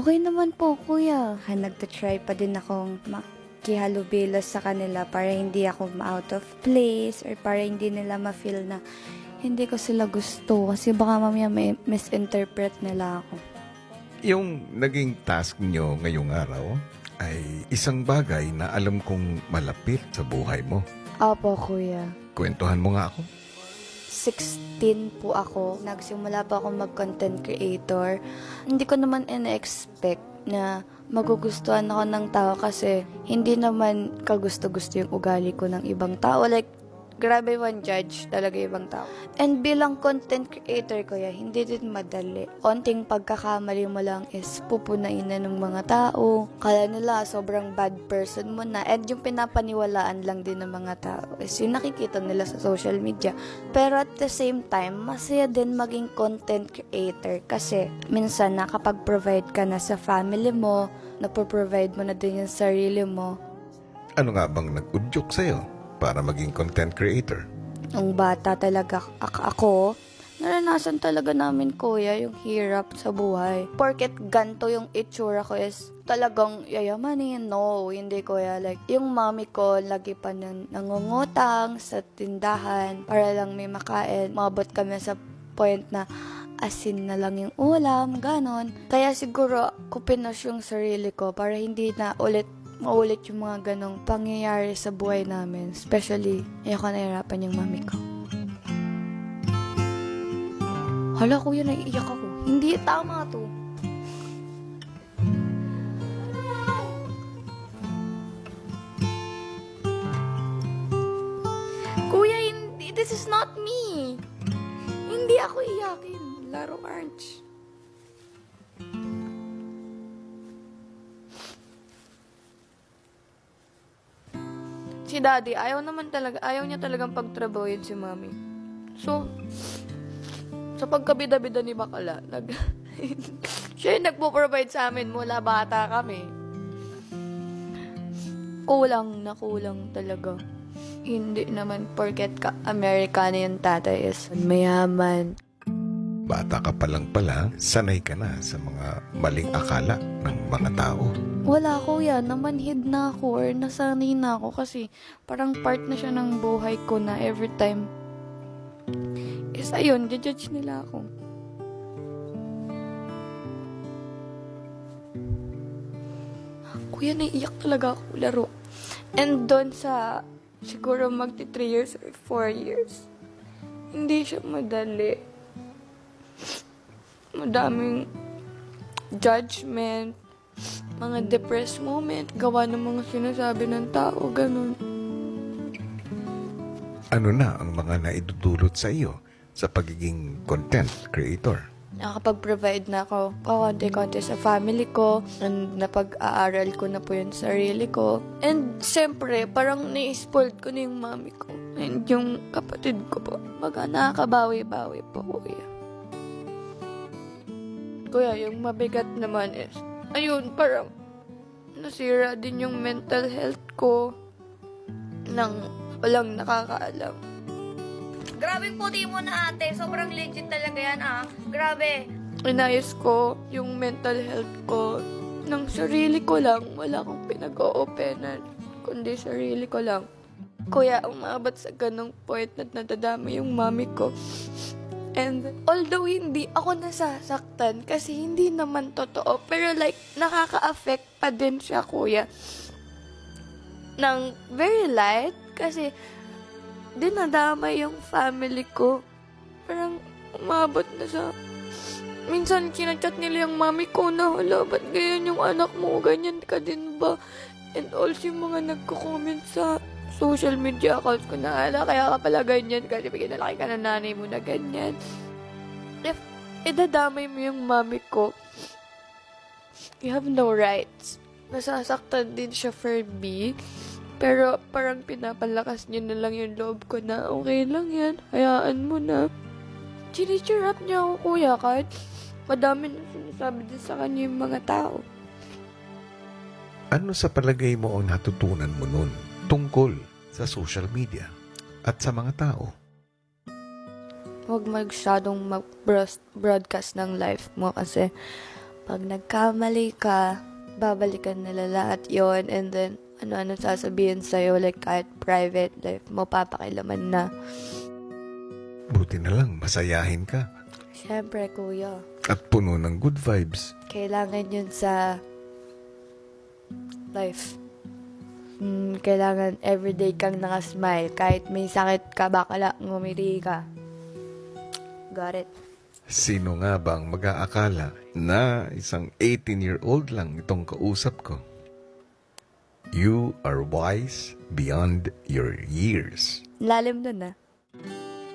Okey naman po kuya. Nagta-try pa din akong makihalubilo sa kanila para hindi ako ma-out of place or para hindi nila ma-feel na hindi ko sila gusto kasi baka mamaya may misinterpret nila ako. Yung naging task nyo ngayong araw ay isang bagay na alam kong malapit sa buhay mo. Opo kuya. Kwentuhan mo nga ako. 16 po ako. Nagsimula pa ako mag-content creator. Hindi ko naman ina-expect na magugustuhan ako ng tao kasi hindi naman kagusto-gusto yung ugali ko ng ibang tao. Like, grabe one judge talaga yung ibang tao. And bilang content creator ko hindi din madali. Konting pagkakamali mo lang is pupunain na ng mga tao. Kala nila sobrang bad person mo na. And yung pinapaniwalaan lang din ng mga tao is yung nakikita nila sa social media. Pero at the same time, masaya din maging content creator kasi minsan nakapag-provide ka na sa family mo, napoprovide mo na din yung sarili mo. Ano nga bang nag-udyok sa'yo para maging content creator? Nung bata talaga ako, naranasan talaga namin kuya yung hirap sa buhay. Porket ganto yung itsura ko is talagang yayamanin. No, hindi kuya. Like, yung mami ko lagi pa nangungutang sa tindahan para lang may makain. Mabot kami sa point na asin na lang yung ulam, ganon. Kaya siguro ko pinush yung sarili ko para hindi na maulit yung mga ganong pangyayari sa buhay namin. Especially, ayoko nahirapan yung mami ko. Hala kuya, naiiyak ako. Hindi, tama to. Kuya, hindi. This is not me. Hindi ako iyakin. Laro Arch. Si daddy, ayaw niya talagang pagtrabahoin si mami. So, sa pagkabida-bida ni Bakala, siya yung nagpo-provide sa amin mula bata kami. Kulang talaga. Hindi naman porket Amerikano yung tatay is mayaman. Bata ka pa lang pala, sanay ka na sa mga maling akala ng mga tao. Wala kuya, namanhid na ako or nasanay na ako kasi parang part na siya ng buhay ko na every time is ayun, judge nila ako. Kuya, naiiyak talaga ako laro. And doon sa siguro magti 3 years or 4 years, hindi siya madali. Madaming judgment, mga depressed moment, gawa ng mga sinasabi ng tao, ganun. Ano na ang mga naidudulot sa iyo sa pagiging content creator? Nakapag-provide na ako konti-konti sa family ko, and napag-aaral ko na po yung sarili ko. And siyempre, parang na-spoiled ko na yung mami ko and yung kapatid ko po. Baga nakakabawi-bawi po, kuya. Kuya, yung mabigat naman is, ayun, parang nasira din yung mental health ko nang walang nakakaalam. Grabe puti mo na ate. Sobrang legit talaga yan Grabe. Inayos ko yung mental health ko ng sarili ko lang. Wala akong pinag-o-openan, kundi sarili ko lang. Kuya, umabot sa ganong point na nadadami yung mami ko. And although hindi ako nasasaktan kasi hindi naman totoo, pero like nakaka-affect pa din siya kuya ng very light kasi dinadamay yung family ko. Parang umabot na sa minsan kinachat nila yung mami ko na hala, ba't ganyan yung anak mo, ganyan ka din ba? And also yung mga nagko-comment sa social media accounts ko na hala, kaya ka pala ganyan kasi pinalaki ka ng nanay mo na ganyan. If idadamay mo yung mami ko, you have no rights. Nasasaktan din siya for me. Pero parang pinapalakas niya na lang yung loob ko na okay lang yan, hayaan mo na. Chinicheer up niya ako kuya kahit madami na sinasabi din sa kanya yung mga tao. Ano sa palagay mo ang natutunan mo nun tungkol sa social media at sa mga tao? Huwag masyadong mag-broadcast ng life mo kasi pag nagkamali ka, babalikan nila lahat yon, and then ano-ano sasabihin sa'yo, like kahit private life mo, papakilaman na. Buti na lang, masayahin ka. Siyempre, kuya, At puno ng good vibes. kailangan yun sa life. Kailangan everyday kang nakasmile. Kahit may sakit ka, baka ngumiti ka. Got it. Sino nga bang mag-aakala na isang 18-year-old lang itong kausap ko? You are wise beyond your years. Lalim dun, ah.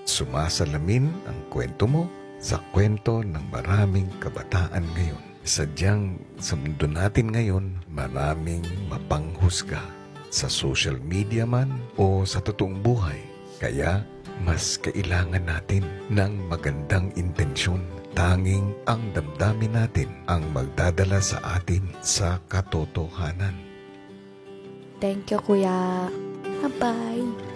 Sumasalamin ang kwento mo sa kwento ng maraming kabataan ngayon. Sadyang sa mundo natin ngayon, maraming mapanghusga sa social media man o sa totoong buhay. Kaya mas kailangan natin ng magandang intensyon. Tanging ang damdamin natin ang magdadala sa atin sa katotohanan. Thank you, kuya. Bye-bye.